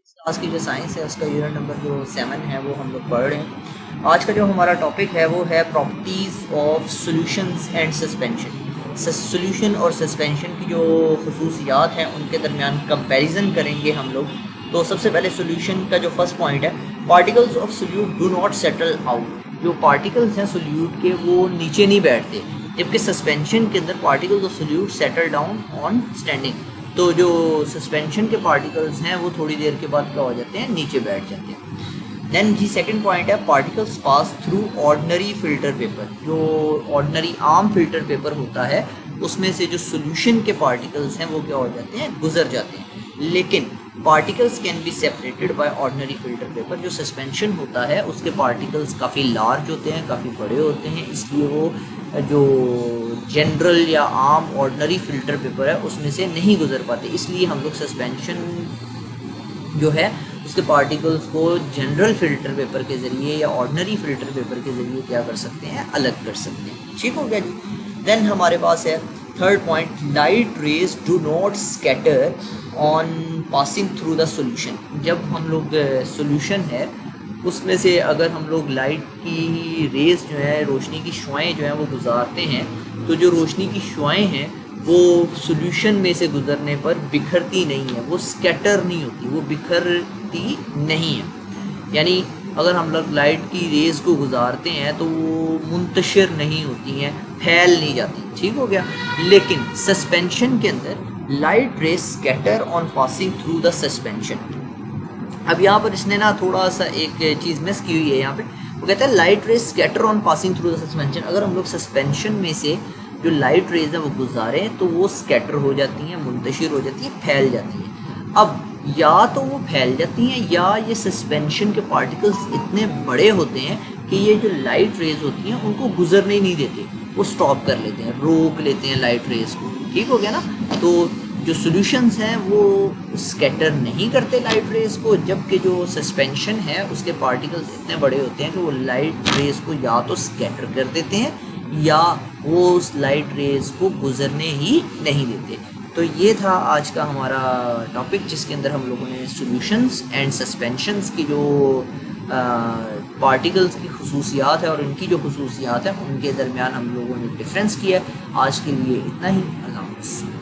Class की जो science है उसका यूनिट नंबर जो 7 है वो हम लोग पढ़ रहे हैं। आज का जो हमारा टॉपिक है वो है properties of solutions and suspension. Solution और सस्पेंशन की जो खसूसियात हैं उनके दरमियान कंपैरिजन करेंगे हम लोग। तो सबसे पहले सॉल्यूशन का जो फर्स्ट पॉइंट है, particles of solute do not settle out. जो पार्टिकल्स हैं सोल्यूट के वो नीचे नहीं बैठते, जबकि सस्पेंशन के अंदर particles of solute settle down on standing. तो जो सस्पेंशन के पार्टिकल्स हैं वो थोड़ी देर के बाद क्या हो जाते हैं, नीचे बैठ जाते हैं। देन जी सेकंड पॉइंट है, particles pass through ordinary filter paper. जो ऑर्डिनरी आम फिल्टर पेपर होता है उसमें से जो सोल्यूशन के पार्टिकल्स हैं वो क्या हो जाते हैं, गुजर जाते हैं। लेकिन particles can be separated by ordinary filter paper. जो सस्पेंशन होता है उसके पार्टिकल्स काफ़ी लार्ज होते हैं, काफ़ी बड़े होते हैं, इसलिए वो जो जनरल या आम ऑर्डिनरी फ़िल्टर पेपर है उसमें से नहीं गुजर पाते। इसलिए हम लोग सस्पेंशन जो है उसके पार्टिकल्स को जनरल फ़िल्टर पेपर के ज़रिए या ऑर्डिनरी फ़िल्टर पेपर के ज़रिए क्या कर सकते हैं, अलग कर सकते हैं। ठीक हो गया जी। देन हमारे पास है third point, light rays do not scatter on passing through the solution. जब हम लोग सॉल्यूशन है उसमें से अगर हम लोग लाइट की रेज़ जो है, रोशनी की शुआएं जो हैं वो गुजारते हैं, तो जो रोशनी की शुआएं हैं वो सॉल्यूशन में से गुजरने पर बिखरती नहीं है, वो स्कैटर नहीं होती, वो बिखरती नहीं है। यानी अगर हम लोग लाइट की रेज़ को गुजारते हैं तो वो मुंतशिर नहीं होती हैं, फैल नहीं जाती। ठीक हो गया। लेकिन सस्पेंशन के अंदर light rays scatter on passing through the suspension. अब यहाँ पर इसने ना थोड़ा सा एक चीज़ मिस की हुई है। यहाँ पे वो कहता है light rays scatter on passing through the suspension. अगर हम लोग सस्पेंशन में से जो लाइट रेज है वो गुजारें तो वो स्कैटर हो जाती हैं, मुंतशिर हो जाती हैं, फैल जाती हैं। अब या तो वो फैल जाती हैं या ये सस्पेंशन के पार्टिकल्स इतने बड़े होते हैं कि ये जो लाइट रेज होती हैं उनको गुजरने ही नहीं देते, वो स्टॉप कर लेते हैं, रोक लेते हैं लाइट रेज को। ठीक हो गया ना। तो जो सॉल्यूशंस हैं वो स्कैटर नहीं करते लाइट रेज को, जबकि जो सस्पेंशन है उसके पार्टिकल्स इतने बड़े होते हैं कि वो लाइट रेज को या तो स्कैटर कर देते हैं या वो उस लाइट रेज को गुजरने ही नहीं देते। तो ये था आज का हमारा टॉपिक, जिसके अंदर हम लोगों ने सॉल्यूशंस एंड सस्पेंशंस की जो पार्टिकल्स की खसूसियात है और इनकी जो खसूसियात है उनके दरमियान हम लोगों ने डिफरेंस किया। आज के लिए इतना ही। अल्लाह हाफ़िज़।